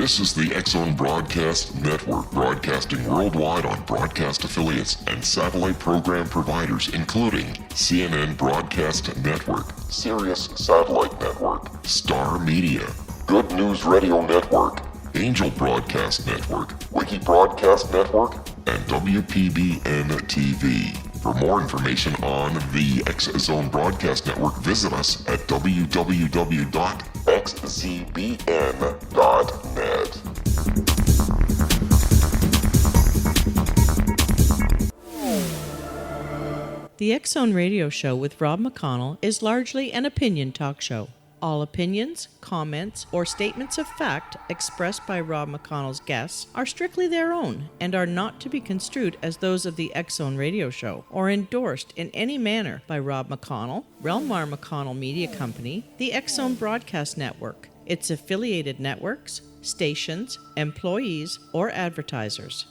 This is the X-Zone Broadcast Network, broadcasting worldwide on broadcast affiliates and satellite program providers, including CNN Broadcast Network, Sirius Satellite Network, Star Media, Good News Radio Network, Angel Broadcast Network, Wiki Broadcast Network, and WPBN TV. For more information on the X-Zone Broadcast Network, visit us at www.xzbn.net. The X-Zone Radio Show with Rob McConnell is largely an opinion talk show. All opinions, comments, or statements of fact expressed by Rob McConnell's guests are strictly their own and are not to be construed as those of the X-Zone Radio Show or endorsed in any manner by Rob McConnell, Relmar McConnell Media Company, the X-Zone Broadcast Network, its affiliated networks, stations, employees, or advertisers.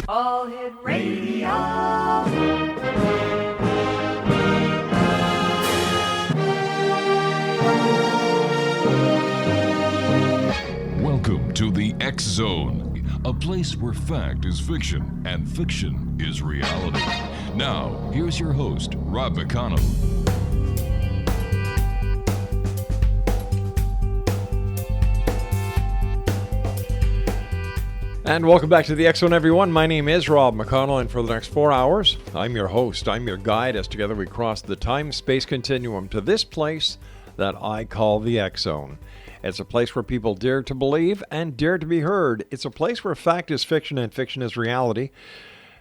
All Hit Radio. Welcome to the X-Zone, a place where fact is fiction and fiction is reality. Now, here's your host, Rob McConnell. And welcome back to the X-Zone, everyone. My name is Rob McConnell, and for the next 4 hours, I'm your host. I'm your guide as together we cross the time-space continuum to this place that I call the X-Zone. It's a place where people dare to believe and dare to be heard. It's a place where fact is fiction and fiction is reality.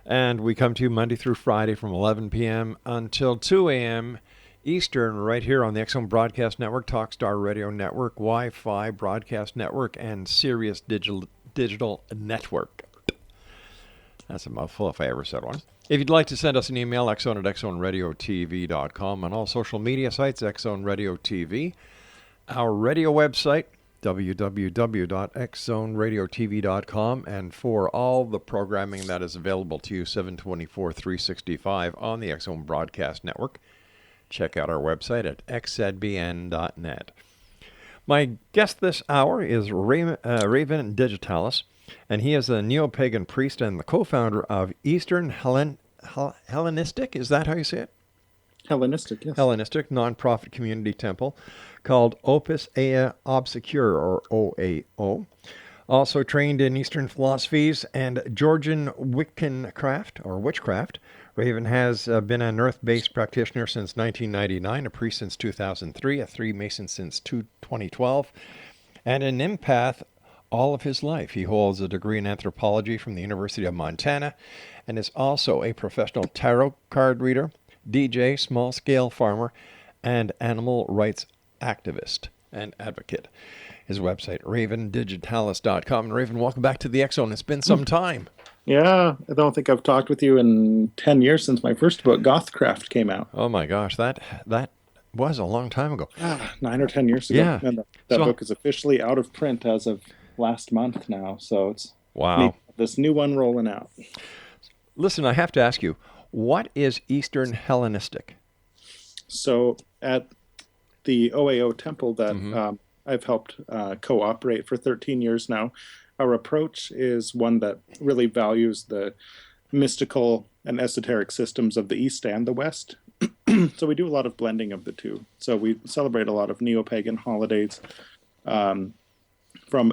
And we come to you Monday through Friday from 11 p.m. until 2 a.m. Eastern, right here on the X-Zone Broadcast Network, Talkstar Radio Network, Wi-Fi Broadcast Network, and Sirius Digital Network. That's a mouthful if I ever said one. If you'd like to send us an email, xzone@xzoneradiotv.com. On all social media sites, X-Zone Radio TV. Our radio website, www.xzoneradiotv.com. And for all the programming that is available to you 7/24/365 on the X-Zone Broadcast Network, check out our website at xzbn.net. My guest this hour is Raven Digitalis, and he is a Neopagan Priest and the co-founder of Eastern Hellenistic, is that how you say it? Hellenistic, yes. Hellenistic nonprofit community temple called Opus Aima Obscuræ, or OAO. Also trained in Eastern philosophies and Georgian Witchcraft. Raven has been an earth-based practitioner since 1999, a priest since 2003, a Freemason since 2012, and an empath all of his life. He holds a degree in anthropology from the University of Montana and is also a professional tarot card reader, DJ, small-scale farmer, and animal rights activist and advocate. His website, ravendigitalis.com. And Raven, welcome back to the X-Zone. It's been some time. Yeah, I don't think I've talked with you in 10 years since my first book, Goth Craft, came out. Oh my gosh, that was a long time ago. 9 or 10 years ago. Yeah. And that book is officially out of print as of last month now, so it's wow. This new one rolling out. Listen, I have to ask you, what is Eastern Hellenistic? So at the OAO temple that I've helped co-operate for 13 years now, our approach is one that really values the mystical and esoteric systems of the East and the West. So we do a lot of blending of the two. So we celebrate a lot of Neopagan holidays from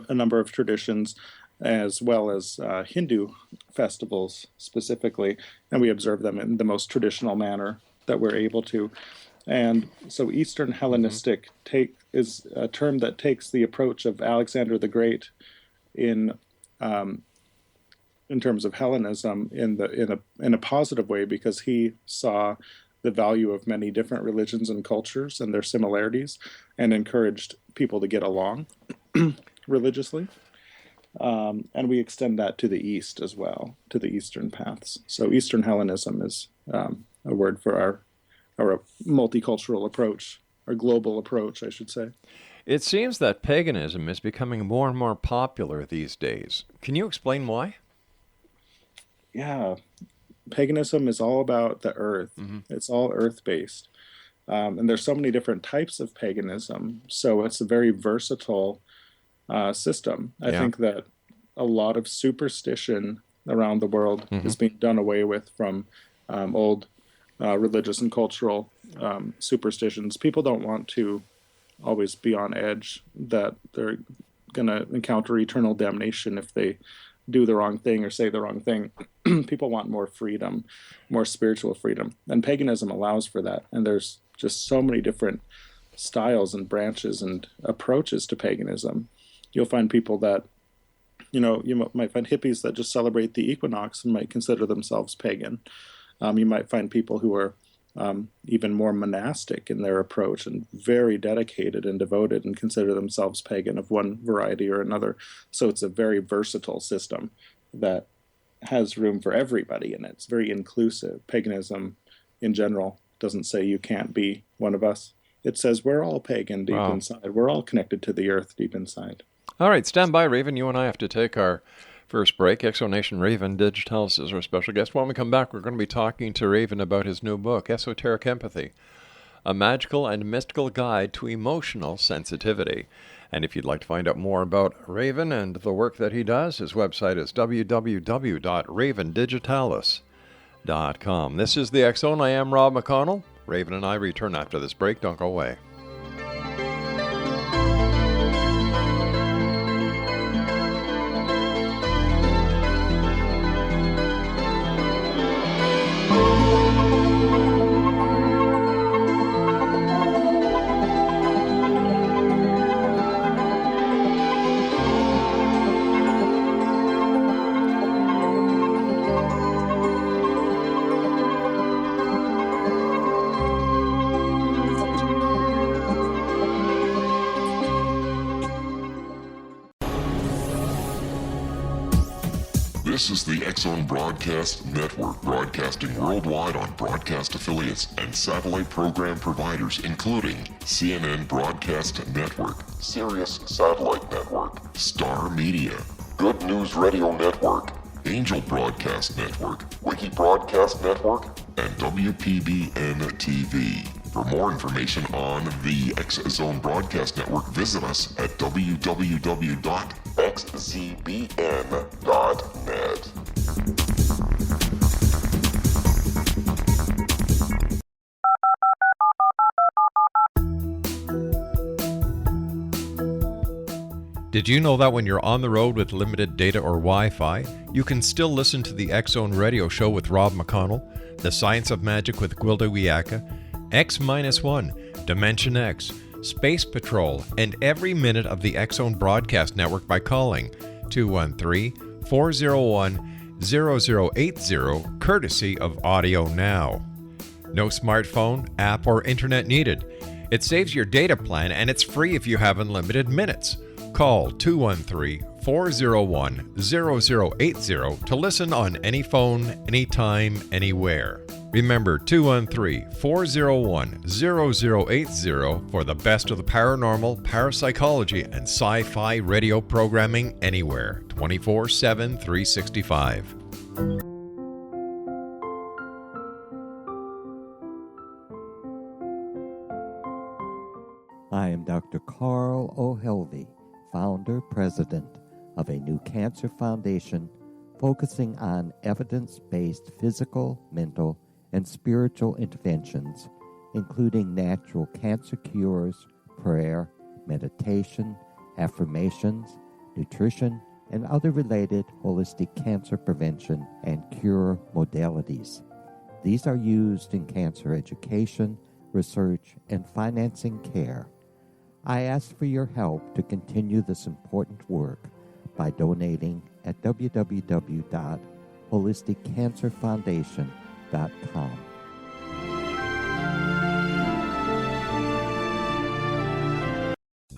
a number of traditions, as well as Hindu festivals specifically, and we observe them in the most traditional manner that we're able to. And so Eastern Hellenistic is a term that takes the approach of Alexander the Great in terms of Hellenism in a positive way, because he saw the value of many different religions and cultures and their similarities, and encouraged people to get along religiously. And we extend that to the East as well, to the Eastern paths. So Eastern Hellenism is a word for our multicultural approach, our global approach, I should say. It seems that paganism is becoming more and more popular these days. Can you explain why? Yeah. Paganism is all about the earth. It's all earth-based. And there's so many different types of paganism. So it's a very versatile system. I think that a lot of superstition around the world is being done away with from old religious and cultural superstitions. People don't want to always be on edge that they're going to encounter eternal damnation if they do the wrong thing or say the wrong thing. People want more freedom, more spiritual freedom. And paganism allows for that. And there's just so many different styles and branches and approaches to paganism. You'll find people that, you might find hippies that just celebrate the equinox and might consider themselves pagan. You might find people who are even more monastic in their approach and very dedicated and devoted and consider themselves pagan of one variety or another. So it's a very versatile system that has room for everybody in it. It's very inclusive. Paganism in general doesn't say you can't be one of us. It says we're all pagan deep inside. We're all connected to the earth deep inside. All right, stand by, Raven. You and I have to take our first break. Exonation Raven, Digitalis is our special guest. When we come back, we're going to be talking to Raven about his new book, Esoteric Empathy, a magical and mystical guide to emotional sensitivity. And if you'd like to find out more about Raven and the work that he does, his website is www.ravendigitalis.com. This is the X Zone. I am Rob McConnell. Raven and I return after this break. Don't go away. This is the X-Zone Broadcast Network, broadcasting worldwide on broadcast affiliates and satellite program providers, including CNN Broadcast Network, Sirius Satellite Network, Star Media, Good News Radio Network, Angel Broadcast Network, Wiki Broadcast Network, and WPBN TV. For more information on the X-Zone Broadcast Network, visit us at www.xzbn.net. Did you know that when you're on the road with limited data or Wi-Fi, you can still listen to the X-Zone Radio Show with Rob McConnell, The Science of Magic with Gwilda Wiyaka, X-1, Dimension X, Space Patrol, and every minute of the X-Zone Broadcast Network by calling 213-401-0080, courtesy of Audio Now. No smartphone, app, or internet needed. It saves your data plan and it's free if you have unlimited minutes. Call 213-401-0080 to listen on any phone, anytime, anywhere. Remember 213-401-0080 for the best of the paranormal, parapsychology, and sci-fi radio programming anywhere, 24/7, 365. I am Dr. Carl O'Helvey, founder, president of a new cancer foundation focusing on evidence-based physical, mental, and spiritual interventions, including natural cancer cures, prayer, meditation, affirmations, nutrition, and other related holistic cancer prevention and cure modalities. These are used in cancer education, research, and financing care. I ask for your help to continue this important work by donating at www.holisticcancerfoundation.com.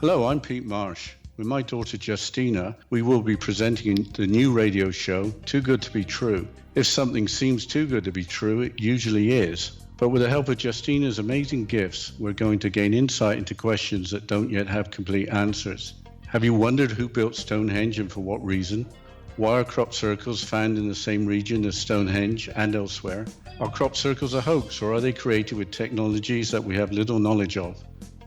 Hello, I'm Pete Marsh. With my daughter Justina, we will be presenting the new radio show, Too Good to Be True. If something seems too good to be true, it usually is. But with the help of Justina's amazing gifts, we're going to gain insight into questions that don't yet have complete answers. Have you wondered who built Stonehenge and for what reason? Why are crop circles found in the same region as Stonehenge and elsewhere? Are crop circles a hoax, or are they created with technologies that we have little knowledge of?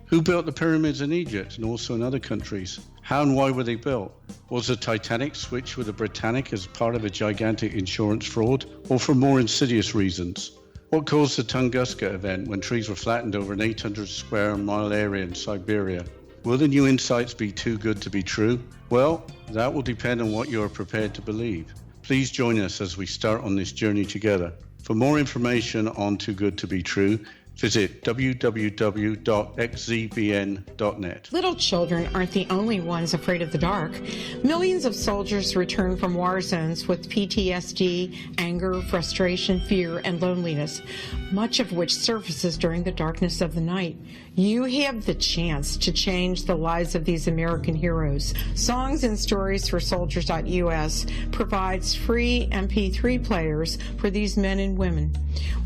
Who built the pyramids in Egypt and also in other countries? How and why were they built? Was the Titanic switched with the Britannic as part of a gigantic insurance fraud, or for more insidious reasons? What caused the Tunguska event when trees were flattened over an 800 square mile area in Siberia? Will the new insights be too good to be true? Well, that will depend on what you are prepared to believe. Please join us as we start on this journey together. For more information on Too Good to Be True, visit www.xzbn.net. Little children aren't the only ones afraid of the dark. Millions of soldiers return from war zones with PTSD, anger, frustration, fear, and loneliness, much of which surfaces during the darkness of the night. You have the chance to change the lives of these American heroes. Songs and Stories for Soldiers.us provides free MP3 players for these men and women.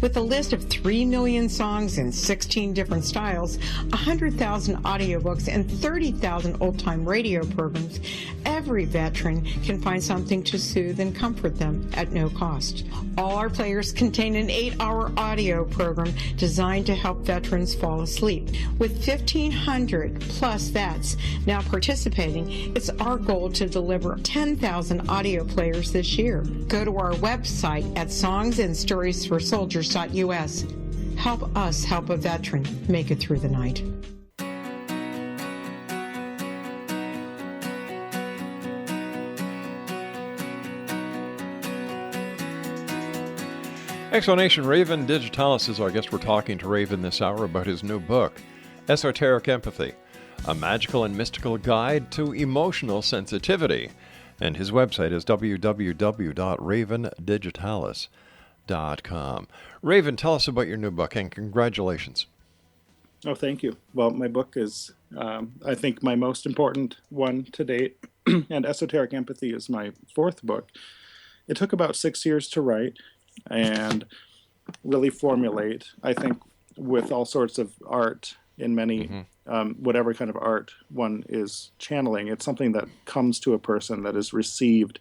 With a list of 3 million songs in 16 different styles, 100,000 audiobooks, and 30,000 old-time radio programs, every veteran can find something to soothe and comfort them at no cost. All our players contain an 8-hour audio program designed to help veterans fall asleep. With 1,500 plus vets now participating, it's our goal to deliver 10,000 audio players this year. Go to our website at songsandstoriesforsoldiers.us. Help us help a veteran make it through the night. Explanation. Raven Digitalis is our guest. We're talking to Raven this hour about his new book, Esoteric Empathy, a magical and mystical guide to emotional sensitivity. And his website is www.ravendigitalis.com. Raven, tell us about your new book, and congratulations. Oh, thank you. Well, my book is, I think, my most important one to date, and Esoteric Empathy is my 4th book. It took about 6 years to write and really formulate, I think, with all sorts of art in many, whatever kind of art one is channeling. It's something that comes to a person that is received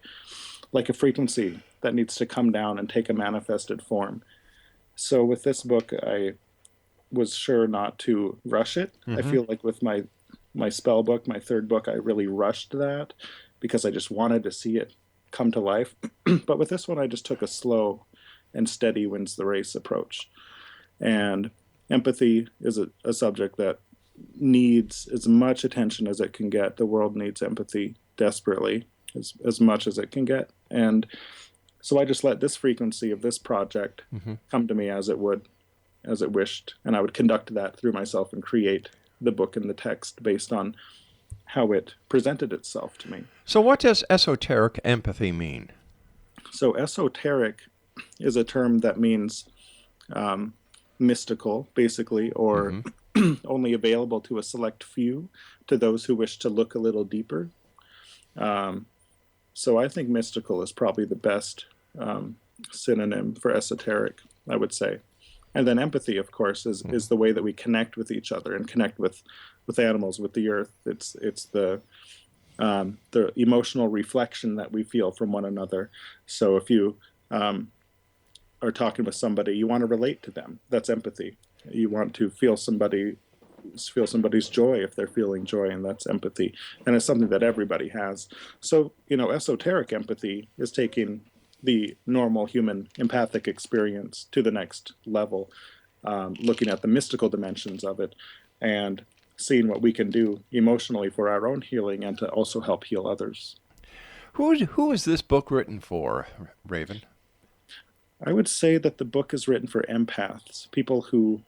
like a frequency that needs to come down and take a manifested form. So with this book, I was sure not to rush it. I feel like with my spell book, my 3rd book, I really rushed that because I just wanted to see it come to life. But with this one, I just took a slow and steady wins the race approach. And empathy is a subject that needs as much attention as it can get. The world needs empathy desperately, as much as it can get. And so I just let this frequency of this project come to me as it wished. And I would conduct that through myself and create the book and the text based on how it presented itself to me. So what does esoteric empathy mean? So esoteric is a term that means mystical, basically, or only available to a select few, to those who wish to look a little deeper. So I think mystical is probably the best synonym for esoteric, I would say. And then empathy, of course, is the way that we connect with each other and connect with animals, with the earth. It's the emotional reflection that we feel from one another. So if you are talking with somebody, you want to relate to them. That's empathy. You want to feel somebody's joy if they're feeling joy, and that's empathy. And it's something that everybody has. So, esoteric empathy is taking the normal human empathic experience to the next level, looking at the mystical dimensions of it and seeing what we can do emotionally for our own healing and to also help heal others. Who is this book written for, Raven? I would say that the book is written for empaths, people who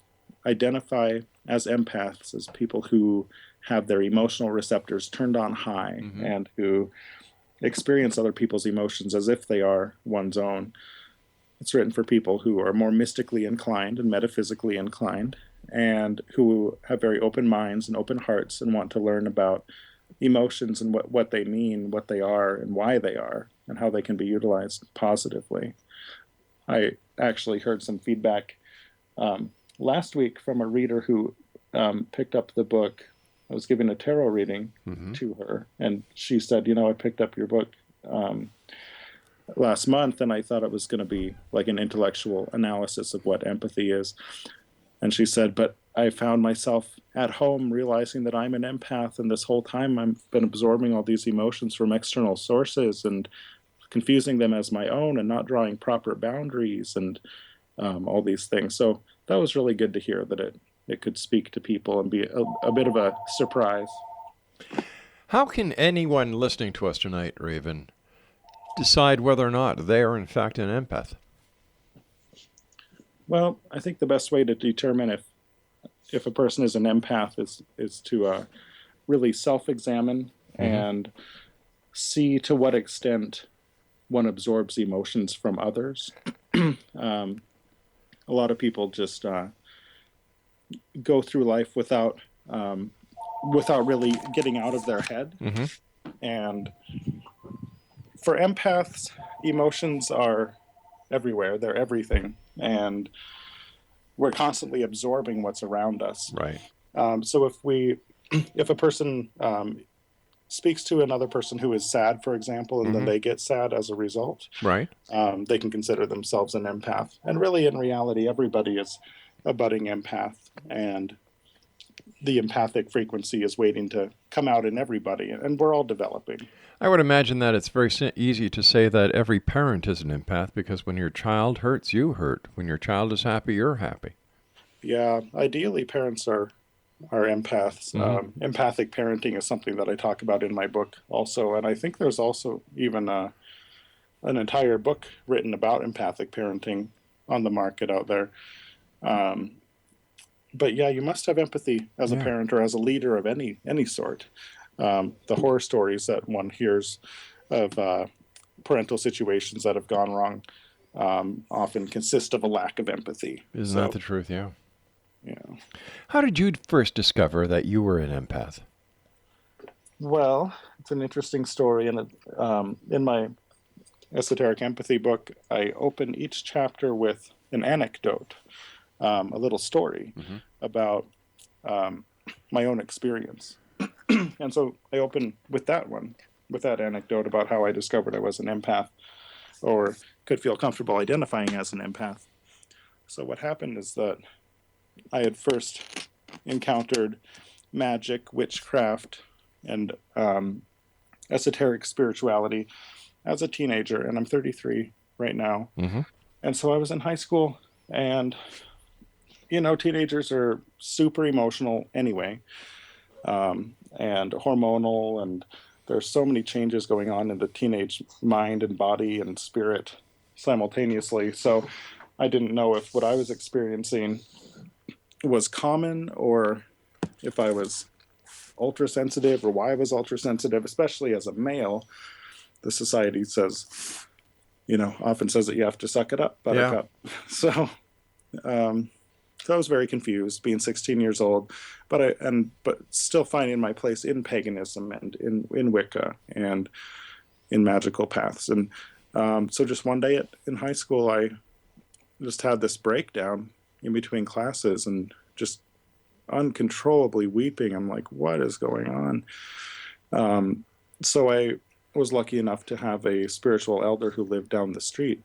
identify as empaths, as people who have their emotional receptors turned on high and who experience other people's emotions as if they are one's own. It's written for people who are more mystically inclined and metaphysically inclined and who have very open minds and open hearts and want to learn about emotions and what they mean, what they are, and why they are, and how they can be utilized positively. I actually heard some feedback last week from a reader who picked up the book. I was giving a tarot reading to her, and she said, I picked up your book, last month, and I thought it was going to be like an intellectual analysis of what empathy is. And she said, but I found myself at home realizing that I'm an empath, and this whole time I've been absorbing all these emotions from external sources and confusing them as my own and not drawing proper boundaries and all these things. So that was really good to hear, that it could speak to people and be a bit of a surprise. How can anyone listening to us tonight, Raven, decide whether or not they are in fact an empath? Well, I think the best way to determine if a person is an empath is to really self-examine and see to what extent one absorbs emotions from others. A lot of people just go through life without really getting out of their head. And for empaths, emotions are everywhere. They're everything. And we're constantly absorbing what's around us. Right. So if a person speaks to another person who is sad, for example, and then they get sad as a result, right, they can consider themselves an empath. And really, in reality, everybody is a budding empath, and the empathic frequency is waiting to come out in everybody, and we're all developing. I would imagine that it's very easy to say that every parent is an empath, because when your child hurts, you hurt. When your child is happy, you're happy. Yeah, ideally, parents are empaths. Empathic parenting is something that I talk about in my book also, and I think there's also even an entire book written about empathic parenting on the market out there. But yeah, you must have empathy as a parent or as a leader of any sort. The horror stories that one hears of parental situations that have gone wrong often consist of a lack of empathy. Isn't that the truth? Yeah. Yeah. How did you first discover that you were an empath? Well, it's an interesting story, and in my Esoteric Empathy book, I open each chapter with an anecdote, a little story about my own experience. And so I open with that anecdote about how I discovered I was an empath, or could feel comfortable identifying as an empath. So what happened is that I had first encountered magic, witchcraft, and esoteric spirituality as a teenager, and I'm 33 right now. And so I was in high school, and teenagers are super emotional anyway, and hormonal, and there's so many changes going on in the teenage mind and body and spirit simultaneously. So I didn't know if what I was experiencing was common, or if I was ultra sensitive, or why I was ultra sensitive, especially as a male. The society says, often says that you have to suck it up, buttercup. So I was very confused, being 16 years old, but still finding my place in paganism and in Wicca and in magical paths. And so just one day in high school, I just had this breakdown in between classes and just uncontrollably weeping. I'm like, what is going on? So I was lucky enough to have a spiritual elder who lived down the street,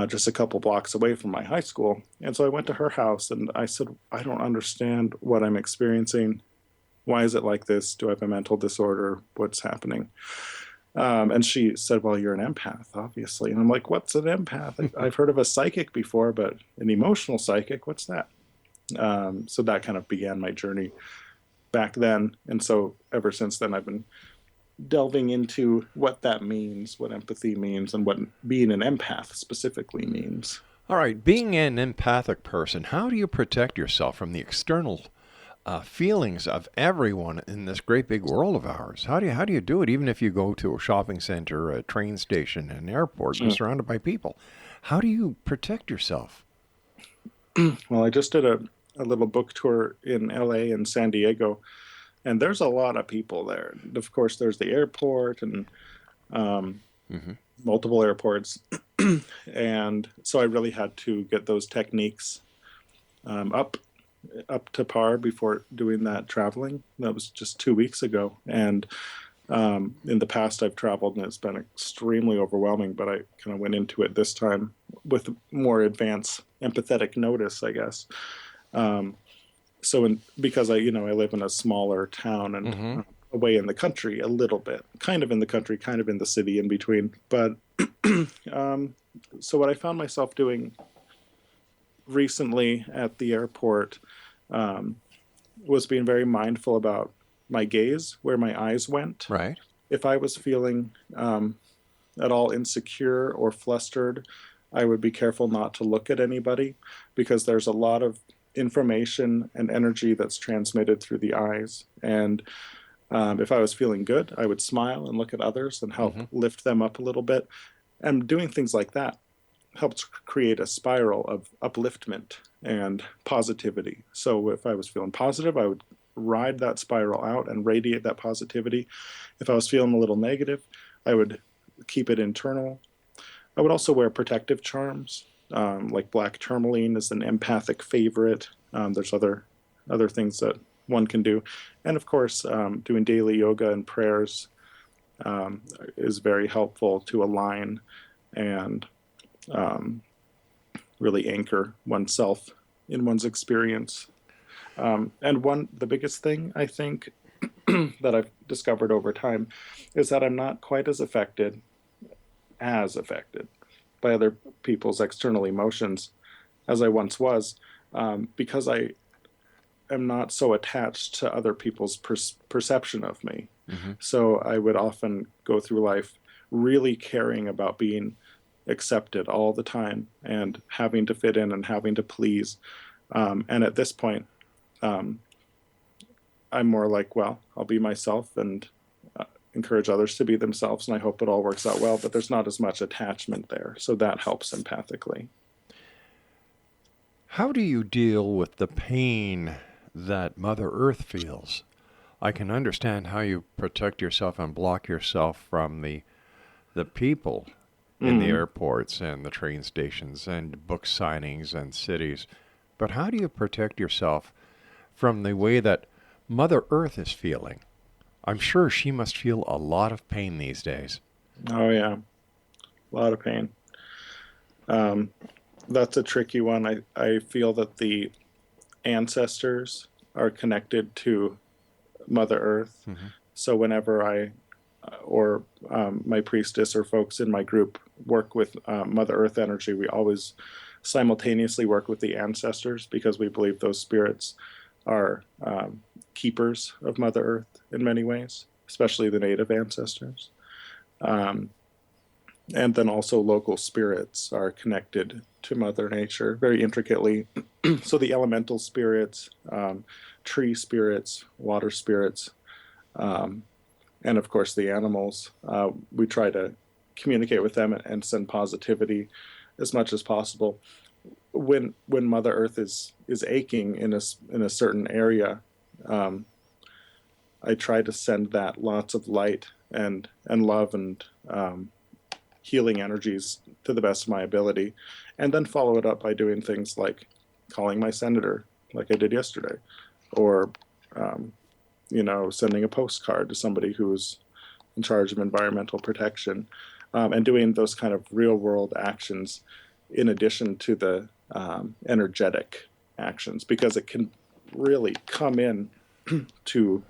just a couple blocks away from my high school. And so I went to her house and I said, I don't understand what I'm experiencing. Why is it like this? Do I have a mental disorder? What's happening? And she said, well, you're an empath, obviously. And I'm like, what's an empath? I've heard of a psychic before, but an emotional psychic, what's that? So that kind of began my journey back then. And so ever since then, I've been delving into what that means, what empathy means, and what being an empath specifically means. All right, being an empathic person, how do you protect yourself from the external feelings of everyone in this great big world of ours? How do you do it? Even if you go to a shopping center, a train station, an airport, you're surrounded by people. How do you protect yourself? Well, I just did a little book tour in LA and San Diego, and there's a lot of people there. Of course, there's the airport and multiple airports. And so I really had to get those techniques up to par before doing that traveling. That was just 2 weeks ago. And In the past, I've traveled and it's been extremely overwhelming, but I kind of went into it this time with more advanced empathetic notice, I guess. Because I live in a smaller town and away in the country a little bit, kind of in the country, kind of in the city in between. But so what I found myself doing recently at the airport was being very mindful about my gaze, where my eyes went. Right. If I was feeling at all insecure or flustered, I would be careful not to look at anybody, because there's a lot of information and energy that's transmitted through the eyes. And if I was feeling good, I would smile and look at others and help lift them up a little bit. And doing things like that helps create a spiral of upliftment and positivity. So if I was feeling positive, I would ride that spiral out and radiate that positivity. If I was feeling a little negative, I would keep it internal. I would also wear protective charms, like black tourmaline is an empathic favorite. There's other things that one can do. And of course, doing daily yoga and prayers is very helpful to align and really anchor oneself in one's experience. And the biggest thing I think that I've discovered over time is that I'm not quite as affected by other people's external emotions as I once was, because I am not so attached to other people's perception of me. So I would often go through life really caring about being accepted all the time and having to fit in and having to please. And at this point, I'm more like, well, I'll be myself and encourage others to be themselves, and I hope it all works out well, but there's not as much attachment there, so that helps empathically. How do you deal with the pain that Mother Earth feels? I can understand how you protect yourself and block yourself from the people in the airports and the train stations and book signings and cities, but how do you protect yourself from the way that Mother Earth is feeling? I'm sure she must feel a lot of pain these days. Oh, yeah. A lot of pain. That's a tricky one. I feel that the ancestors are connected to Mother Earth. So whenever I or my priestess or folks in my group work with Mother Earth energy, we always simultaneously work with the ancestors, because we believe those spirits are keepers of Mother Earth in many ways, especially the native ancestors. And then also local spirits are connected to Mother Nature very intricately. So the elemental spirits, tree spirits, water spirits, and of course the animals. We try to communicate with them and send positivity as much as possible. When Mother Earth is aching in a certain area, I try to send that lots of light and love and healing energies to the best of my ability, and then follow it up by doing things like calling my senator, like I did yesterday, or sending a postcard to somebody who's in charge of environmental protection, and doing those kind of real world actions in addition to the energetic actions, because it can really come in to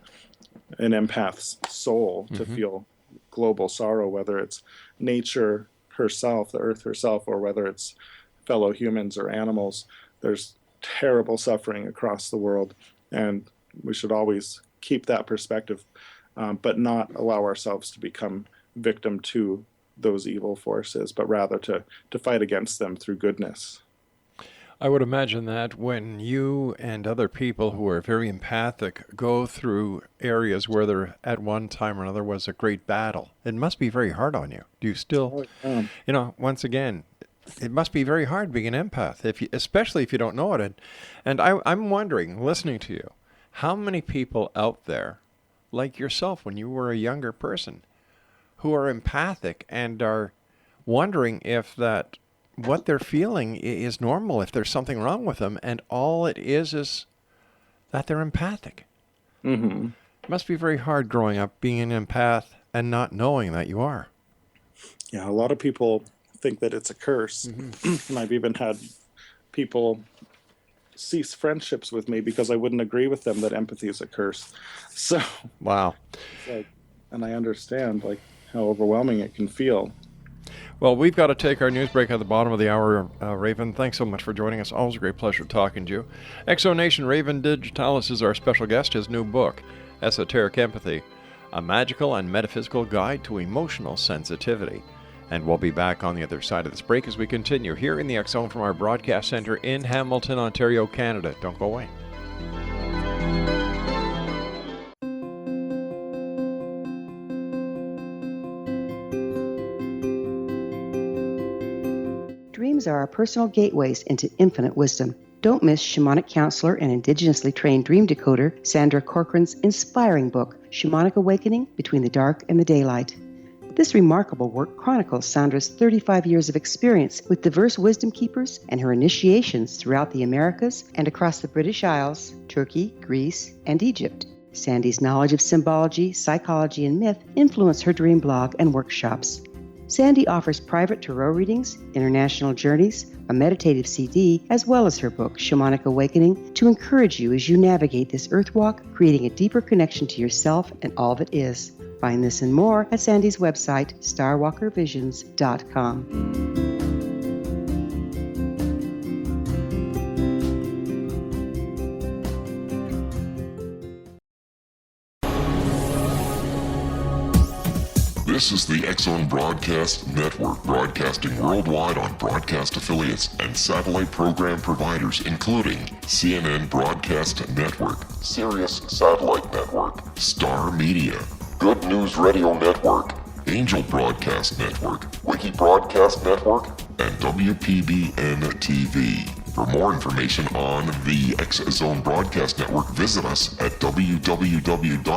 an empath's soul to feel global sorrow, whether it's nature herself, the earth herself, or whether it's fellow humans or animals. There's terrible suffering across the world, and we should always keep that perspective, but not allow ourselves to become victim to those evil forces, but rather to fight against them through goodness. I would imagine that when you and other people who are very empathic go through areas where there at one time or another was a great battle, it must be very hard on you. Do you still, once again, it must be very hard being an empath, especially if you don't know it. And I'm wondering, listening to you, how many people out there, like yourself when you were a younger person, who are empathic and are wondering if that what they're feeling is normal, if there's something wrong with them, and all it is that they're empathic. It must be very hard growing up being an empath and not knowing that you are. Yeah, a lot of people think that it's a curse. And I've even had people cease friendships with me because I wouldn't agree with them that empathy is a curse. So, wow. And I understand how overwhelming it can feel. Well, we've got to take our news break at the bottom of the hour, Raven. Thanks so much for joining us. Always a great pleasure talking to you. Exonation, Raven Digitalis is our special guest. His new book, Esoteric Empathy, a magical and metaphysical guide to emotional sensitivity. And we'll be back on the other side of this break as we continue here in the X Zone from our broadcast center in Hamilton, Ontario, Canada. Don't go away. Dreams are our personal gateways into infinite wisdom. Don't miss shamanic counselor and indigenously trained dream decoder Sandra Corcoran's inspiring book, Shamanic Awakening Between the Dark and the Daylight. This remarkable work chronicles Sandra's 35 years of experience with diverse wisdom keepers and her initiations throughout the Americas and across the British Isles, Turkey, Greece, and Egypt. Sandy's knowledge of symbology, psychology, and myth influence her dream blog and workshops. Sandy offers private tarot readings, international journeys, a meditative CD, as well as her book, Shamanic Awakening, to encourage you as you navigate this earth walk, creating a deeper connection to yourself and all that is. Find this and more at Sandy's website, starwalkervisions.com. This is the X Zone Broadcast Network, broadcasting worldwide on broadcast affiliates and satellite program providers, including CNN Broadcast Network, Sirius Satellite Network, Star Media, Good News Radio Network, Angel Broadcast Network, Wiki Broadcast Network, and WPBN TV. For more information on the X Zone Broadcast Network, visit us at www.xzbn.net.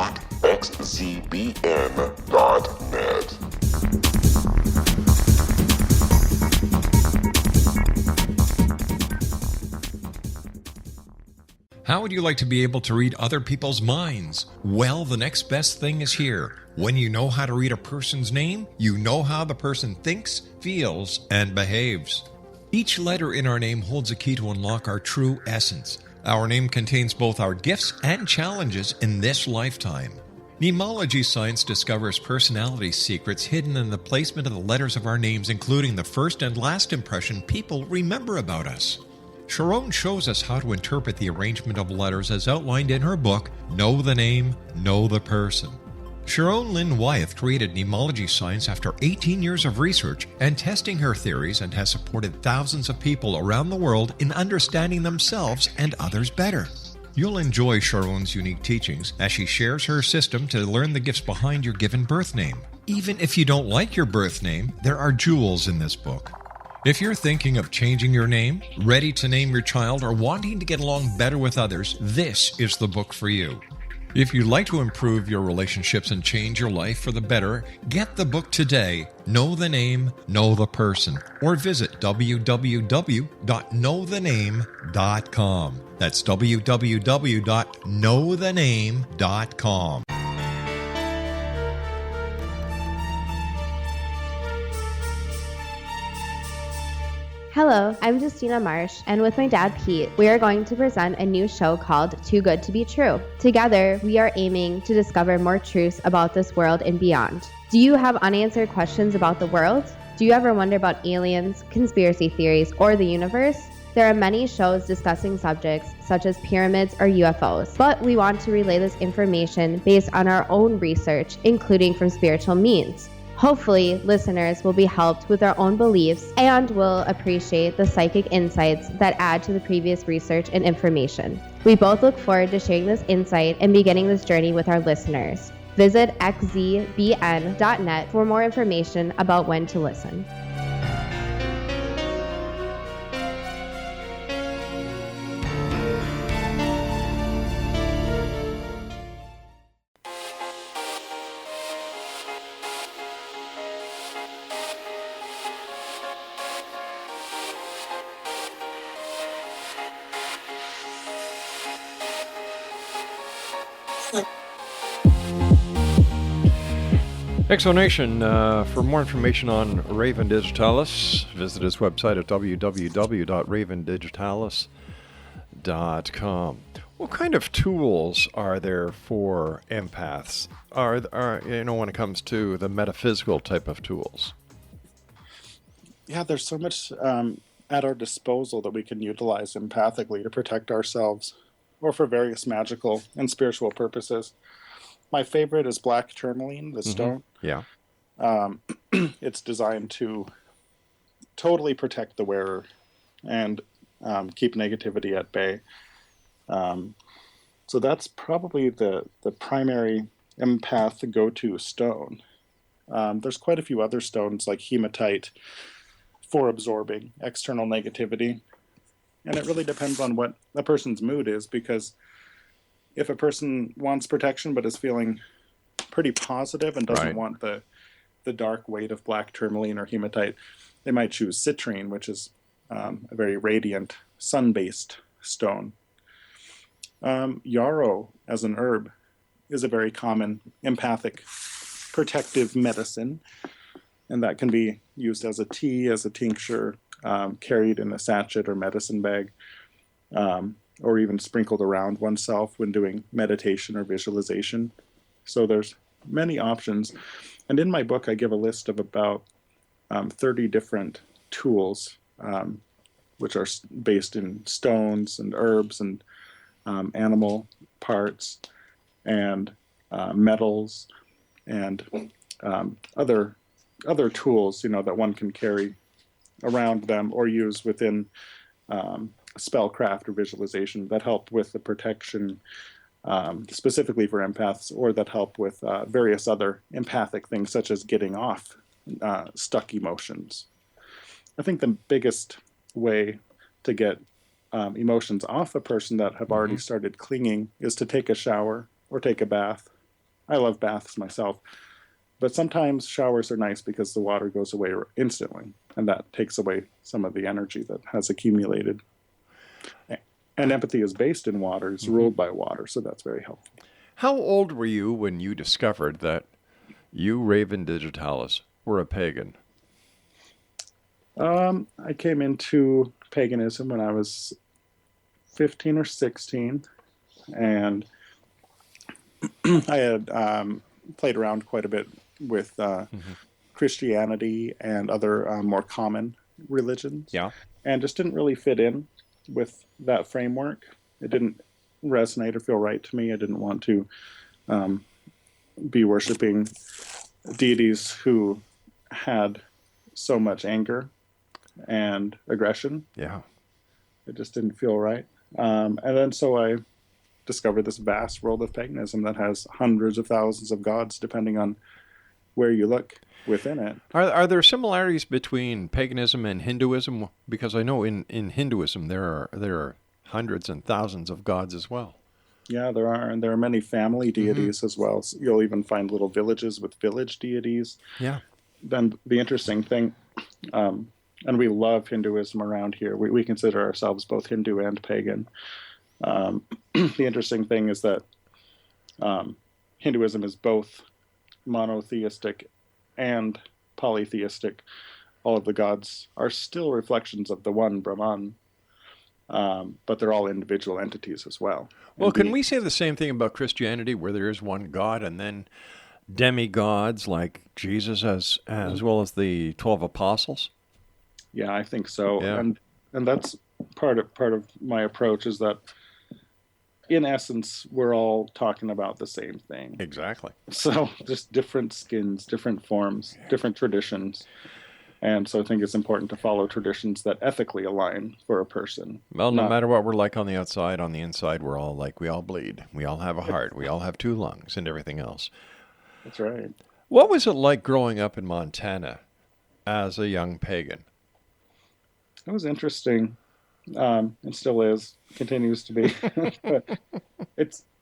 How would you like to be able to read other people's minds? Well, the next best thing is here. When you know how to read a person's name, you know how the person thinks, feels, and behaves. Each letter in our name holds a key to unlock our true essence. Our name contains both our gifts and challenges in this lifetime. Mnemology science discovers personality secrets hidden in the placement of the letters of our names, including the first and last impression people remember about us. Sharon shows us how to interpret the arrangement of letters as outlined in her book, Know the Name, Know the Person. Sharon Lynn Wyeth created mnemology science after 18 years of research and testing her theories, and has supported thousands of people around the world in understanding themselves and others better. You'll enjoy Sharon's unique teachings as she shares her system to learn the gifts behind your given birth name. Even if you don't like your birth name, there are jewels in this book. If you're thinking of changing your name, ready to name your child, or wanting to get along better with others, this is the book for you. If you'd like to improve your relationships and change your life for the better, get the book today, Know the Name, Know the Person, or visit www.knowthename.com. That's www.knowthename.com. Hello, I'm Justina Marsh, and with my dad Pete, we are going to present a new show called Too Good to Be True. Together, we are aiming to discover more truths about this world and beyond. Do you have unanswered questions about the world? Do you ever wonder about aliens, conspiracy theories, or the universe? There are many shows discussing subjects such as pyramids or UFOs, but we want to relay this information based on our own research, including from spiritual means. Hopefully, listeners will be helped with their own beliefs and will appreciate the psychic insights that add to the previous research and information. We both look forward to sharing this insight and beginning this journey with our listeners. Visit xzbn.net for more information about when to listen. Exonation, for more information on Raven Digitalis, visit his website at www.ravendigitalis.com. What kind of tools are there for empaths? Are when it comes to the metaphysical type of tools? Yeah, there's so much at our disposal that we can utilize empathically to protect ourselves or for various magical and spiritual purposes. My favorite is black tourmaline, the stone. Yeah. It's designed to totally protect the wearer and keep negativity at bay. So that's probably the primary empath go-to stone. There's quite a few other stones like hematite for absorbing external negativity. And it really depends on what a person's mood is, because if a person wants protection but is feeling pretty positive and doesn't want the dark weight of black tourmaline or hematite, they might choose citrine, which is a very radiant, sun-based stone. Yarrow, as an herb, is a very common empathic protective medicine, and that can be used as a tea, as a tincture, carried in a sachet or medicine bag, or even sprinkled around oneself when doing meditation or visualization. So there's many options. And in my book, I give a list of about 30 different tools, which are based in stones and herbs and animal parts and metals and other tools, that one can carry around them or use within spellcraft or visualization that help with the protection specifically for empaths, or that help with various other empathic things such as getting off stuck emotions. I think the biggest way to get emotions off a person that have already started clinging is to take a shower or take a bath. I love baths myself, but sometimes showers are nice because the water goes away instantly, and that takes away some of the energy that has accumulated. And empathy is based in water, is ruled by water, so that's very helpful. How old were you when you discovered that you, Raven Digitalis, were a pagan? I came into paganism when I was 15 or 16, and I had played around quite a bit with Christianity and other more common religions, and just didn't really fit in with that framework. It didn't resonate or feel right to me. I didn't want to be worshiping deities who had so much anger and aggression. Yeah. It just didn't feel right. And then so I discovered this vast world of paganism that has hundreds of thousands of gods, depending on where you look within it. Are there similarities between paganism and Hinduism? Because I know in Hinduism there are hundreds and thousands of gods as well. Yeah, there are, and there are many family deities as well. So you'll even find little villages with village deities. Yeah. Then the interesting thing, and we love Hinduism around here. We consider ourselves both Hindu and pagan. The interesting thing is that Hinduism is both monotheistic and polytheistic. All of the gods are still reflections of the one Brahman, but they're all individual entities as well. Well, can we say the same thing about Christianity, where there is one God and then demigods like Jesus as well as the 12 apostles? Yeah, I think so. Yeah. And that's part of my approach, is that in essence, we're all talking about the same thing. Exactly. So just different skins, different forms, different traditions. And so I think it's important to follow traditions that ethically align for a person. Well, no matter what we're like on the outside, on the inside, we're all like, we all bleed. We all have a heart. We all have two lungs and everything else. That's right. What was it like growing up in Montana as a young pagan? It was interesting. It still is, continues to be.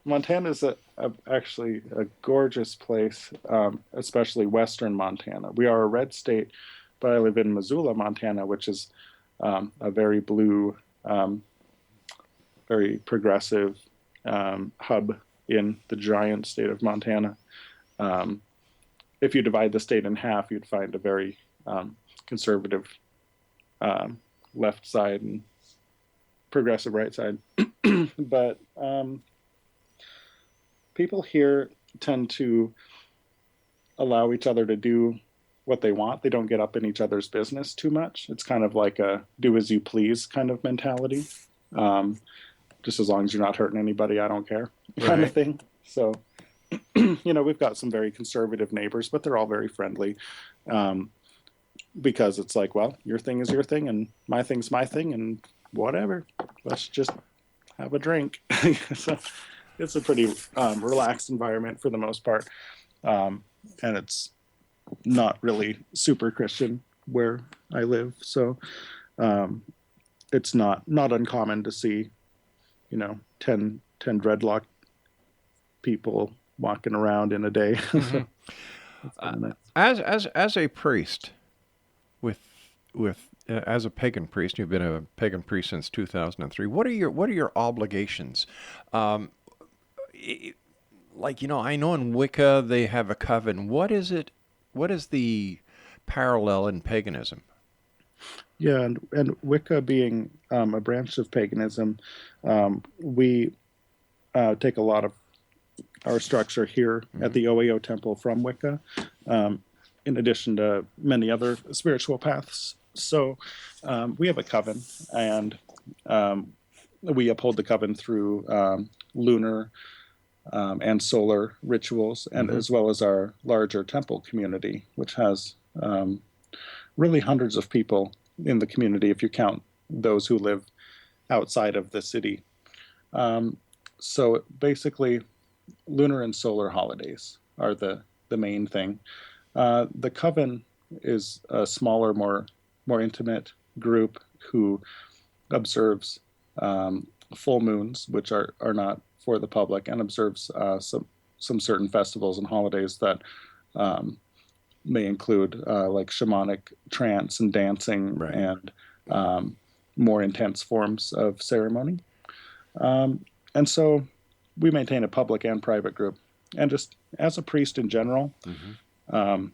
Montana's actually a gorgeous place, especially western Montana. We are a red state, but I live in Missoula, Montana, which is a very blue, very progressive hub in the giant state of Montana. if you divide the state in half, you'd find a very conservative left side and progressive right side. But people here tend to allow each other to do what they want. They don't get up in each other's business too much. It's kind of like a do as you please kind of mentality. Just as long as you're not hurting anybody, I don't care kind of thing. So, we've got some very conservative neighbors, but they're all very friendly. Because it's like, well, your thing is your thing and my thing's my thing and whatever. Let's just have a drink. So it's a pretty relaxed environment for the most part. And it's not really super Christian where I live. So it's not uncommon to see, 10 dreadlocked people walking around in a day. Mm-hmm. As a priest, as a pagan priest, you've been a pagan priest since 2003. What are your obligations? I know in Wicca they have a coven. What is it? What is the parallel in paganism? Yeah, and Wicca being a branch of paganism, we take a lot of our structure here at the OAO temple from Wicca, in addition to many other spiritual paths. So we have a coven, and we uphold the coven through lunar and solar rituals, and as well as our larger temple community, which has really hundreds of people in the community if you count those who live outside of the city. So basically, lunar and solar holidays are the main thing. The coven is a smaller, more intimate group who observes full moons, which are not for the public, and observes some certain festivals and holidays that may include like shamanic trance and dancing and more intense forms of ceremony. And so we maintain a public and private group. And just as a priest in general, I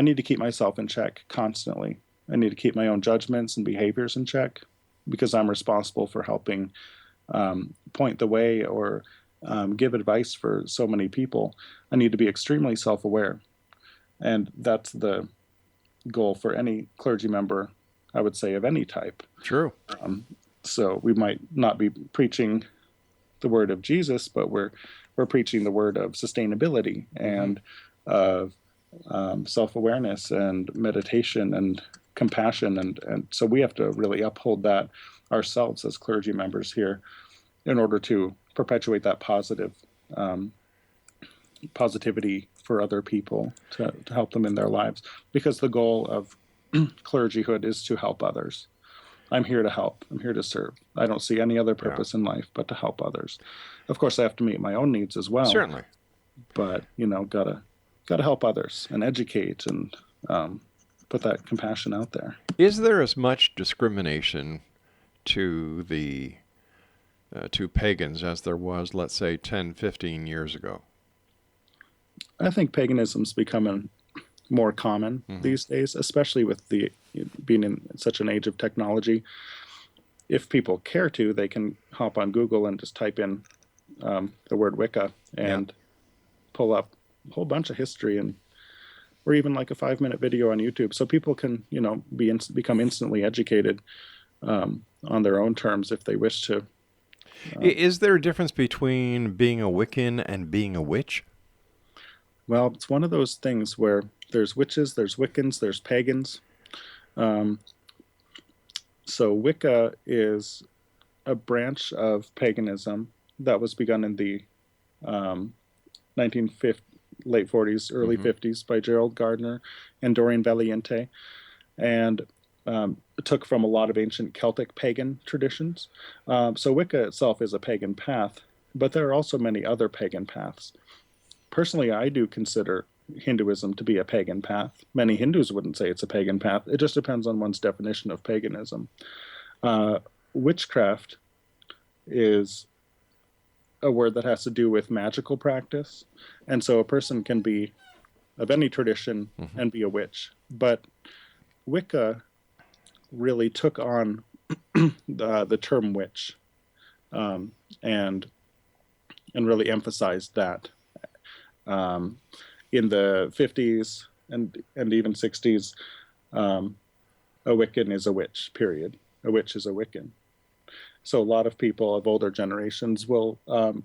need to keep myself in check constantly. I need to keep my own judgments and behaviors in check because I'm responsible for helping point the way or give advice for so many people. I need to be extremely self-aware. And that's the goal for any clergy member, I would say, of any type. True. So we might not be preaching the word of Jesus, but we're preaching the word of sustainability and of self-awareness and meditation and compassion. And so we have to really uphold that ourselves as clergy members here in order to perpetuate that positivity for other people to help them in their lives. Because the goal of clergyhood is to help others. I'm here to help. I'm here to serve. I don't see any other purpose in life but to help others. Of course, I have to meet my own needs as well. Certainly. But, gotta help others and educate and put that compassion out there. Is there as much discrimination to to pagans as there was, let's say, 10, 15 years ago? I think paganism's becoming more common these days, especially with being in such an age of technology. If people care to, they can hop on Google and just type in the word Wicca and pull up a whole bunch of history or even like a 5-minute video on YouTube. So people can, become instantly educated on their own terms if they wish to. Is there a difference between being a Wiccan and being a witch? Well, it's one of those things where there's witches, there's Wiccans, there's pagans. So Wicca is a branch of paganism that was begun in the late 40s, early 50s by Gerald Gardner and Doreen Valiente, and took from a lot of ancient Celtic pagan traditions. So Wicca itself is a pagan path, but there are also many other pagan paths. Personally, I do consider Hinduism to be a pagan path. Many Hindus wouldn't say it's a pagan path. It just depends on one's definition of paganism. Witchcraft is a word that has to do with magical practice. And so a person can be of any tradition and be a witch. But Wicca really took on the term witch, and really emphasized that in the 50s and even 60s. A Wiccan is a witch, period. A witch is a Wiccan. So a lot of people of older generations will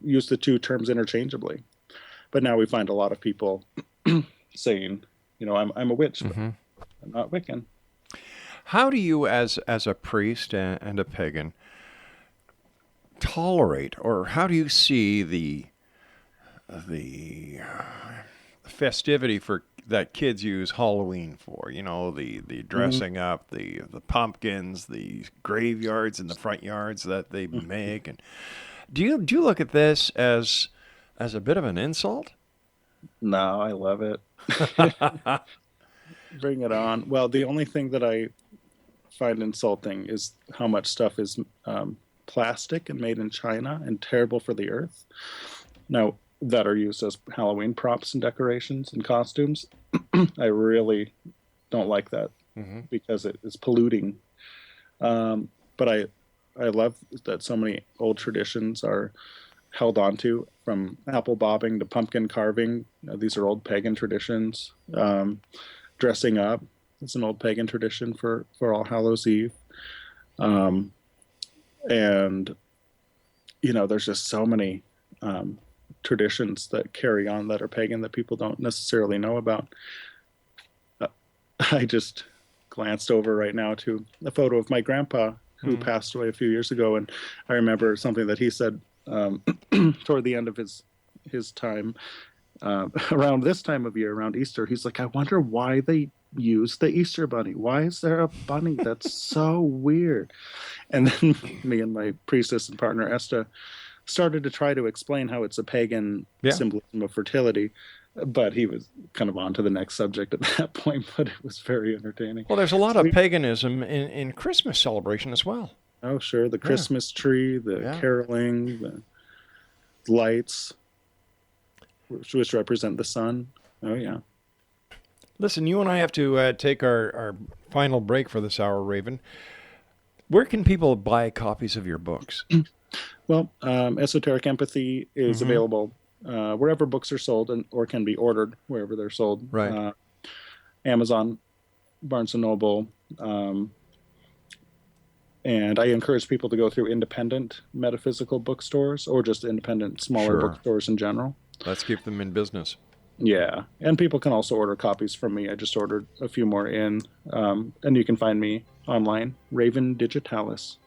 use the two terms interchangeably. But now we find a lot of people saying, I'm a witch, but I'm not Wiccan. How do you, as a priest and a pagan, tolerate, or how do you see the festivity that kids use Halloween for? The dressing up, the pumpkins, the graveyards in the front yards that they make, and do you look at this as a bit of an insult? No, I love it. Bring it on. Well, the only thing that I find insulting is how much stuff is plastic and made in China and terrible for the earth. Now, that are used as Halloween props and decorations and costumes. I really don't like that because it is polluting. But I love that so many old traditions are held onto, from apple bobbing to pumpkin carving. These are old pagan traditions. Dressing up is an old pagan tradition for All Hallows Eve. And, there's just so many traditions that carry on that are pagan that people don't necessarily know about. I just glanced over right now to a photo of my grandpa who passed away a few years ago, and I remember something that he said toward the end of his time around this time of year, around Easter. He's like, I wonder why they use the Easter bunny. Why is there a bunny? That's so weird. And then me and my priestess and partner Esta started to try to explain how it's a pagan symbolism of fertility, but he was kind of on to the next subject at that point, but it was very entertaining. Well, there's a lot of paganism in Christmas celebration as well. Oh, sure. The Christmas tree, the caroling, the lights, which represent the sun. Oh, yeah. Listen, you and I have to take our final break for this hour, Raven. Where can people buy copies of your books? Well, Esoteric Empathy is available wherever books are sold, or can be ordered wherever they're sold. Right. Amazon, Barnes & Noble. And I encourage people to go through independent metaphysical bookstores, or just independent smaller bookstores in general. Let's keep them in business. Yeah. And people can also order copies from me. I just ordered a few more in. And you can find me online, Raven Digitalis,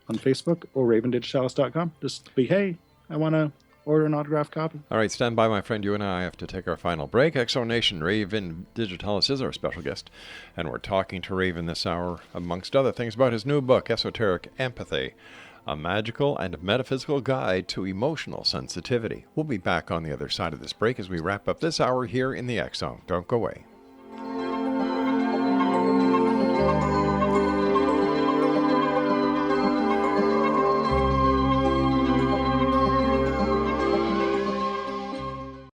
on Facebook, or ravendigitalis.com. Just be, hey, I want to order an autographed copy. All right, stand by, my friend. You and I have to take our final break. Exonation, Raven Digitalis is our special guest, and we're talking to Raven this hour, amongst other things, about his new book, Esoteric Empathy, a magical and metaphysical guide to emotional sensitivity. We'll be back on the other side of this break as we wrap up this hour here in the X Zone. Don't go away.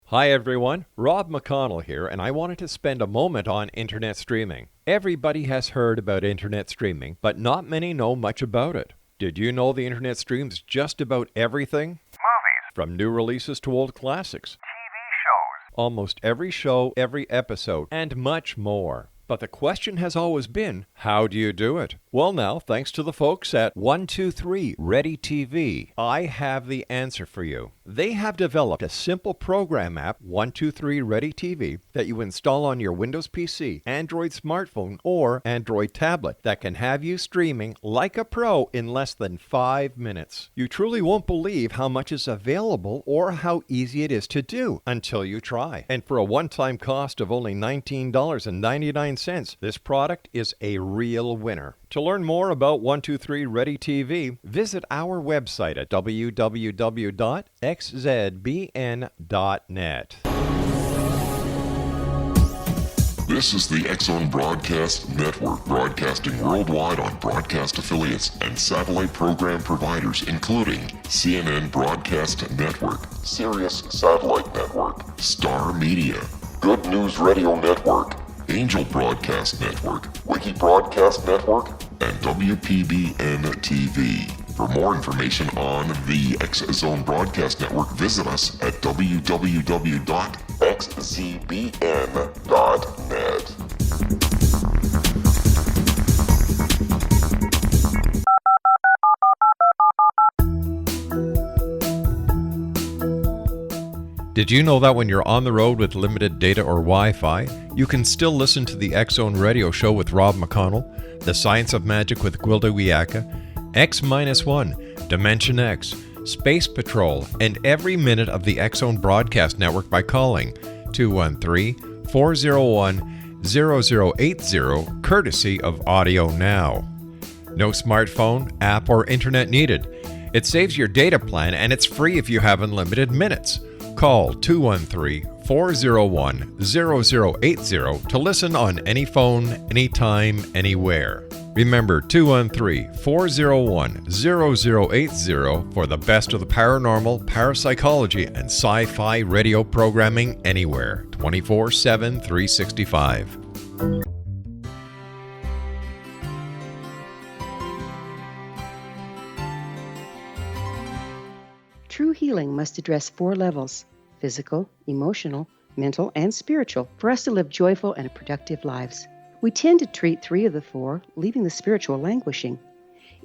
Hi everyone, Rob McConnell here, and I wanted to spend a moment on internet streaming. Everybody has heard about internet streaming, but not many know much about it. Did you know the internet streams just about everything? Movies. From new releases to old classics. TV shows. Almost every show, every episode, and much more. But the question has always been, how do you do it? Well now, thanks to the folks at 123 Ready TV, I have the answer for you. They have developed a simple program app, 123 Ready TV, that you install on your Windows PC, Android smartphone, or Android tablet that can have you streaming like a pro in less than 5 minutes. You truly won't believe how much is available or how easy it is to do until you try. And for a one-time cost of only $19.99, this product is a real winner. To learn more about 123 Ready TV, visit our website at www.xzbn.net. This is the X Zone Broadcast Network, broadcasting worldwide on broadcast affiliates and satellite program providers, including CNN Broadcast Network, Sirius Satellite Network, Star Media, Good News Radio Network, Angel Broadcast Network, Wiki Broadcast Network, and WPBN TV. For more information on the X Zone Broadcast Network, visit us at www.xzbn.net. Did you know that when you're on the road with limited data or Wi-Fi, you can still listen to the X Zone Radio Show with Rob McConnell, The Science of Magic with Gwilda Wiyaka, X-1, Dimension X, Space Patrol, and every minute of the X Zone Broadcast Network by calling 213-401-0080, courtesy of Audio Now. No smartphone, app, or internet needed. It saves your data plan and it's free if you have unlimited minutes. Call 213-401-0080 to listen on any phone, anytime, anywhere. Remember 213-401-0080 for the best of the paranormal, parapsychology, and sci-fi radio programming anywhere, 24/7, 365. True healing must address 4 levels: physical, emotional, mental, and spiritual, for us to live joyful and productive lives. We tend to treat 3 of the 4, leaving the spiritual languishing.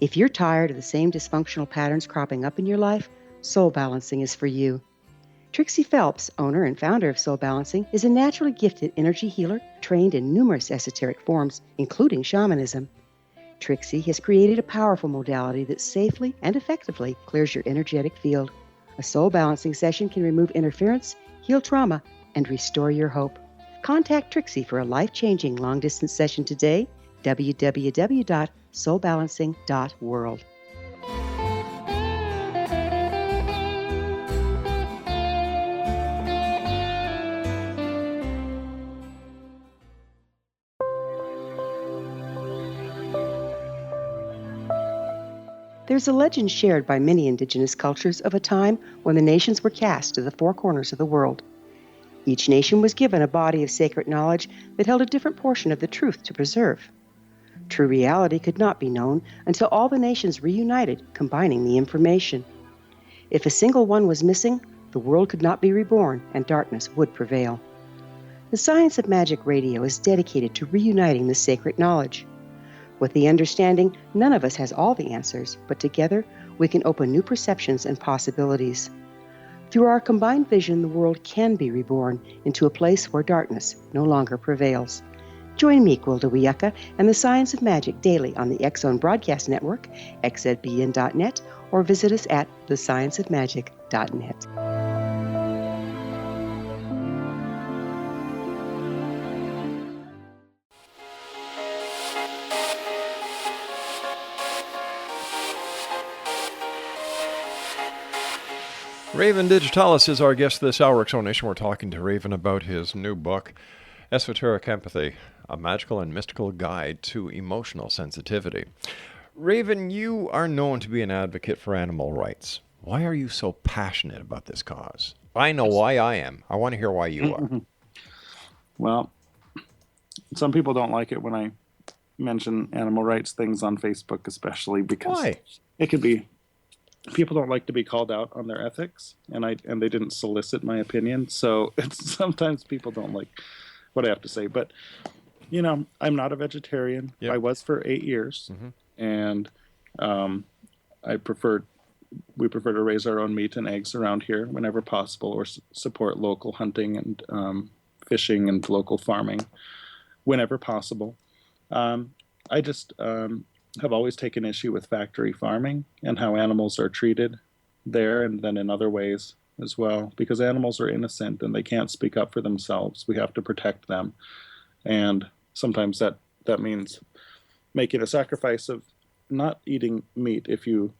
If you're tired of the same dysfunctional patterns cropping up in your life, Soul Balancing is for you. Trixie Phelps, owner and founder of Soul Balancing, is a naturally gifted energy healer trained in numerous esoteric forms, including shamanism. Trixie has created a powerful modality that safely and effectively clears your energetic field. A soul balancing session can remove interference, heal trauma, and restore your hope. Contact Trixie for a life-changing long-distance session today, www.soulbalancing.world. There's a legend shared by many indigenous cultures of a time when the nations were cast to the 4 corners of the world. Each nation was given a body of sacred knowledge that held a different portion of the truth to preserve. True reality could not be known until all the nations reunited, combining the information. If a single one was missing, the world could not be reborn and darkness would prevail. The Science of Magic Radio is dedicated to reuniting the sacred knowledge. With the understanding, none of us has all the answers, but together we can open new perceptions and possibilities. Through our combined vision, the world can be reborn into a place where darkness no longer prevails. Join me, Gwilda Wiyaka, and the Science of Magic daily on the X Zone Broadcast Network, xzbn.net, or visit us at thescienceofmagic.net. Raven Digitalis is our guest this hour. Exonation. We're talking to Raven about his new book, Esoteric Empathy, a magical and mystical guide to emotional sensitivity. Raven, you are known to be an advocate for animal rights. Why are you so passionate about this cause? I know why I am. I want to hear why you are. Well, some people don't like it when I mention animal rights things on Facebook, especially because it could be... People don't like to be called out on their ethics, and they didn't solicit my opinion, so sometimes people don't like what I have to say. But you know, I'm not a vegetarian. Yep. I was for 8 years, and we prefer to raise our own meat and eggs around here whenever possible, or support local hunting and fishing and local farming whenever possible. I just have always taken issue with factory farming and how animals are treated there, and then in other ways as well, because animals are innocent and they can't speak up for themselves. We have to protect them, and sometimes that making a sacrifice of not eating meat if you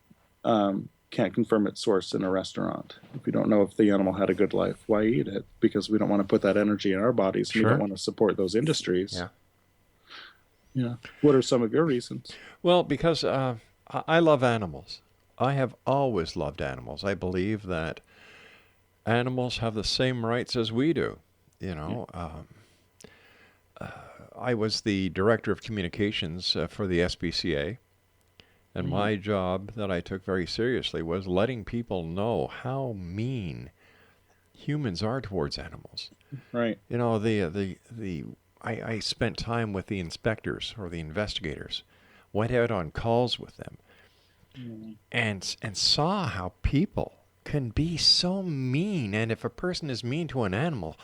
can't confirm its source in a restaurant. If you don't know if the animal had a good life, why eat it? Because we don't want to put that energy in our bodies. Sure. We don't want to support those industries. Yeah. Yeah. What are some of your reasons? Well, because I love animals. I have always loved animals. I believe that animals have the same rights as we do. I was the director of communications for the SPCA, and my job that I took very seriously was letting people know how mean humans are towards animals. Right. I spent time with the inspectors or the investigators, went out on calls with them, and saw how people can be so mean. And if a person is mean to an animal,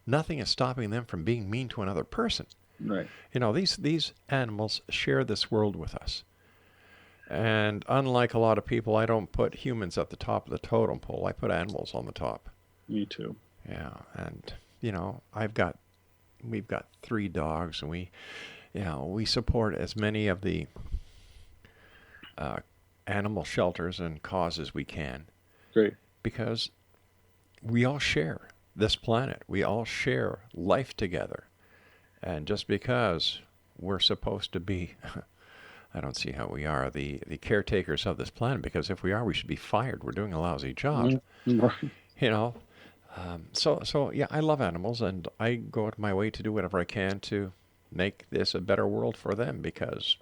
nothing is stopping them from being mean to another person. Right. These animals share this world with us. And unlike a lot of people, I don't put humans at the top of the totem pole. I put animals on the top. Me too. Yeah, and we've got 3 dogs, and we support as many of the animal shelters and causes we can. Great. Because we all share this planet. We all share life together. And just because we're supposed to be, I don't see how we are, the caretakers of this planet, because if we are, we should be fired. We're doing a lousy job. So yeah, I love animals, and I go out of my way to do whatever I can to make this a better world for them, because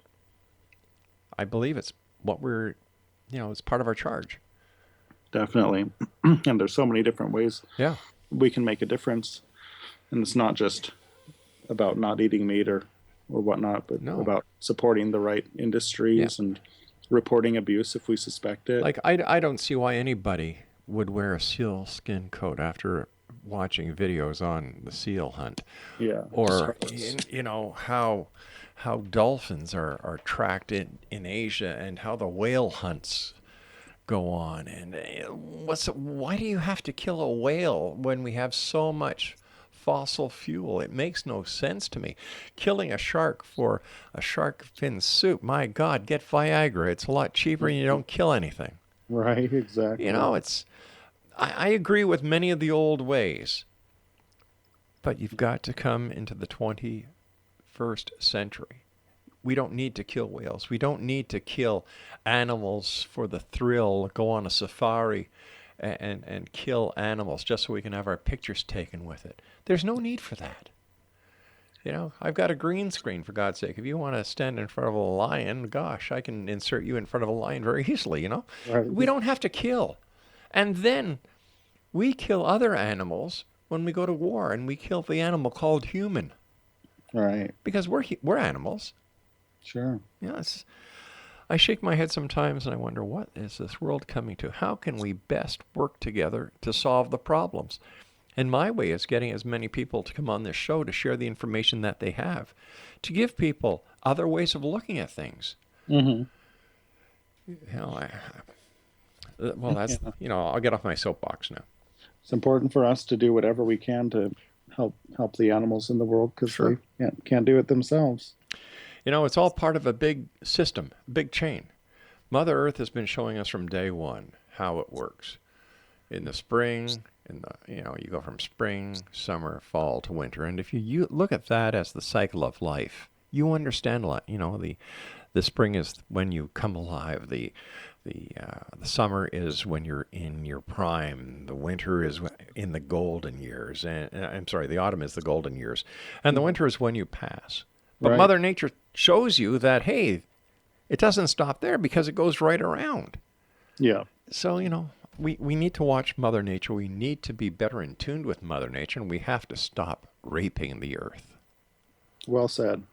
I believe it's what it's part of our charge. Definitely. And there's so many different ways we can make a difference. And it's not just about not eating meat or whatnot, but about supporting the right industries and reporting abuse if we suspect it. Like, I don't see why anybody would wear a seal skin coat after watching videos on the seal hunt. Yeah. Or, how dolphins are tracked in Asia, and how the whale hunts go on. And why do you have to kill a whale when we have so much fossil fuel? It makes no sense to me. Killing a shark for a shark fin soup, my God, get Viagra. It's a lot cheaper and you don't kill anything. Right, exactly. I agree with many of the old ways, but you've got to come into the 21st century. We don't need to kill whales. We don't need to kill animals for the thrill, go on a safari and kill animals just so we can have our pictures taken with it. There's no need for that. I've got a green screen, for God's sake. If you want to stand in front of a lion, gosh, I can insert you in front of a lion very easily, Right. We don't have to kill. And then we kill other animals when we go to war, and we kill the animal called human. Right. Because we're animals. Sure. Yes. I shake my head sometimes and I wonder, what is this world coming to? How can we best work together to solve the problems? And my way is getting as many people to come on this show to share the information that they have, to give people other ways of looking at things. Mm-hmm. That's, I'll get off my soapbox now. It's important for us to do whatever we can to help the animals in the world, because they can't do it themselves. It's all part of a big system, big chain. Mother Earth has been showing us from day one how it works. In the spring, you go from spring, summer, fall to winter. And if you look at that as the cycle of life, you understand a lot. The spring is when you come alive. The summer is when you're in your prime. The winter is in the golden years. And the autumn is the golden years. And the winter is when you pass. But Mother Nature shows you that, hey, it doesn't stop there, because it goes right around. Yeah. So, we need to watch Mother Nature. We need to be better in tune with Mother Nature, and we have to stop raping the earth. Well said.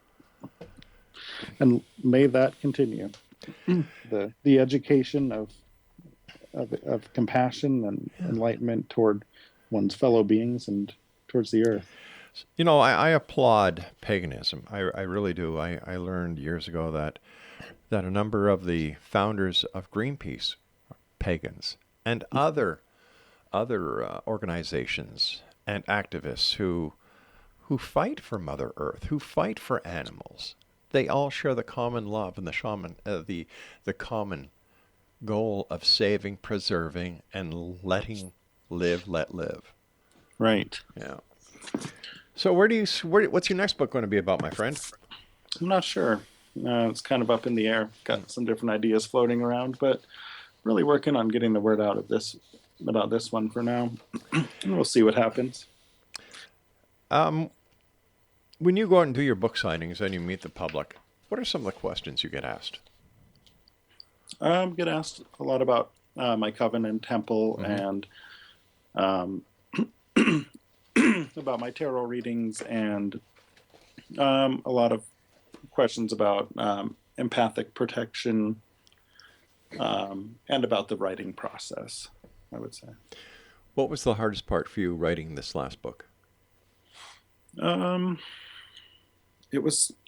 And may that continue. The education of compassion and enlightenment toward one's fellow beings and towards the earth. I applaud paganism. I really do. I learned years ago that a number of the founders of Greenpeace are pagans, and other organizations and activists who fight for Mother Earth, who fight for animals. They all share the common love and the common goal of saving, preserving, and letting let live. Right. Yeah. So what's your next book going to be about, my friend? I'm not sure. It's kind of up in the air. Got some different ideas floating around, but really working on getting the word out about this one for now. And we'll see what happens. When you go out and do your book signings and you meet the public, what are some of the questions you get asked? Get asked a lot about my coven and temple, and about my tarot readings, and a lot of questions about empathic protection, and about the writing process, I would say. What was the hardest part for you writing this last book? I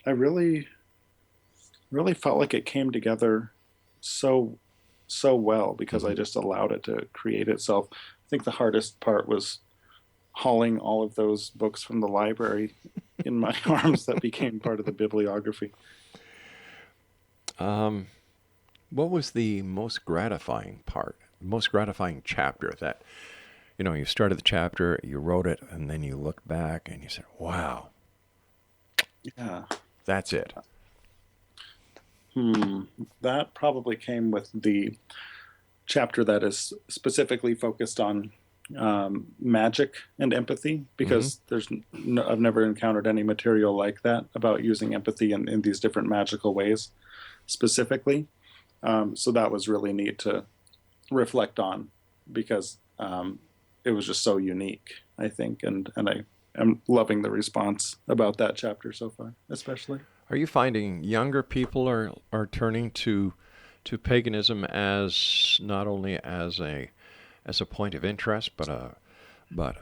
really felt like it came together so well because I just allowed it to create itself. I think the hardest part was hauling all of those books from the library in my arms that became part of the bibliography. What was the most gratifying part, most gratifying chapter that, you started the chapter, you wrote it, and then you looked back and you said, wow. Yeah. That's it. That probably came with the chapter that is specifically focused on magic and empathy, because I've never encountered any material like that about using empathy in these different magical ways specifically. So that was really neat to reflect on, because it was just so unique, I think, and I am loving the response about that chapter so far, especially. Are you finding younger people are turning to paganism as not only as a point of interest, but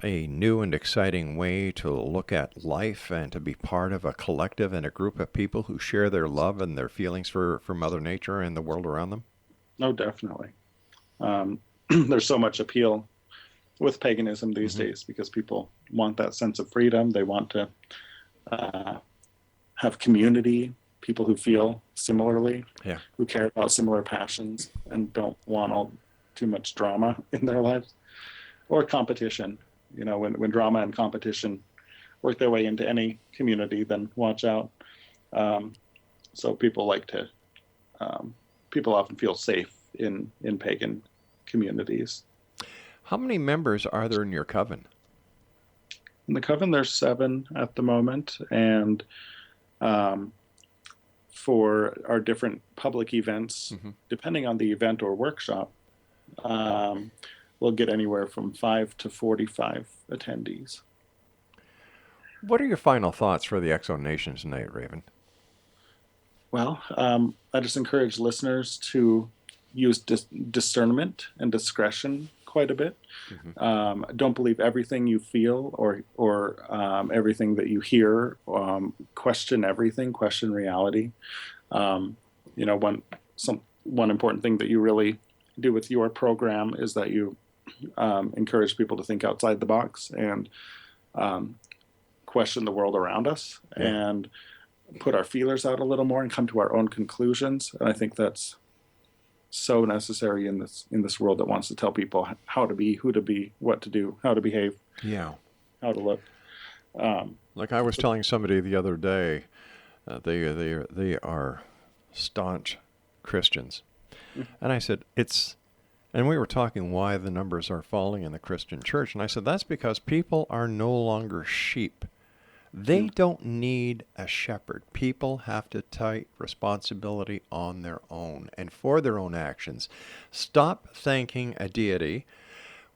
a new and exciting way to look at life and to be part of a collective and a group of people who share their love and their feelings for Mother Nature and the world around them? No, definitely. There's so much appeal with paganism these days because people want that sense of freedom. They want to have community, people who feel similarly, who care about similar passions and don't want too much drama in their lives, or competition. When drama and competition work their way into any community, then watch out. So people like to, people often feel safe in pagan communities. How many members are there in your coven? In the coven, there's 7 at the moment, and for our different public events, depending on the event or workshop, we'll get anywhere from 5 to 45 attendees. What are your final thoughts for the X-Zone Nation tonight, Raven? Well, I just encourage listeners to use discernment and discretion quite a bit. Don't believe everything you feel or everything that you hear. Question everything. Question reality. One important thing that you really do with your program is that you encourage people to think outside the box and question the world around us and put our feelers out a little more and come to our own conclusions. And I think that's so necessary in this world that wants to tell people how to be, who to be, what to do, how to behave, how to look. Like I was telling somebody the other day, they are staunch Christians, and I said and we were talking why the numbers are falling in the Christian church, and I said that's because people are no longer sheep. They don't need a shepherd. People have to take responsibility on their own and for their own actions. Stop thanking a deity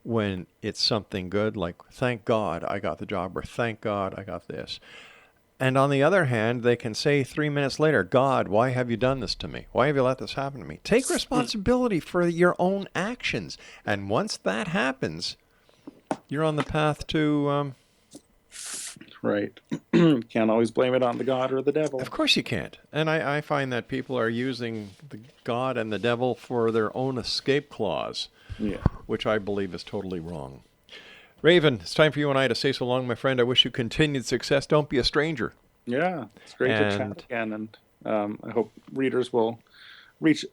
when it's something good, like, thank God I got the job, or thank God I got this. And on the other hand, they can say 3 minutes later, God, why have you done this to me? Why have you let this happen to me? Take responsibility for your own actions. And once that happens, you're on the path to... Right. Can't always blame it on the God or the devil. Of course you can't. And I find that people are using the God and the devil for their own escape clause, which I believe is totally wrong. Raven, it's time for you and I to say so long, my friend. I wish you continued success. Don't be a stranger. Yeah, it's great to chat again. And I hope listeners will reach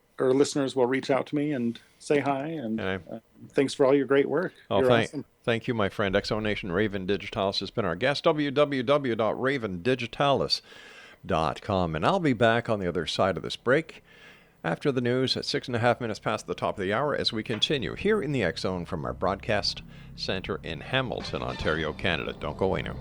out to me and say hi. And thanks for all your great work. You're awesome. Thank you, my friend. X-Zone Nation, Raven Digitalis has been our guest. www.ravendigitalis.com. And I'll be back on the other side of this break after the news at 6.5 minutes past the top of the hour as we continue here in the X-Zone from our broadcast center in Hamilton, Ontario, Canada. Don't go away now.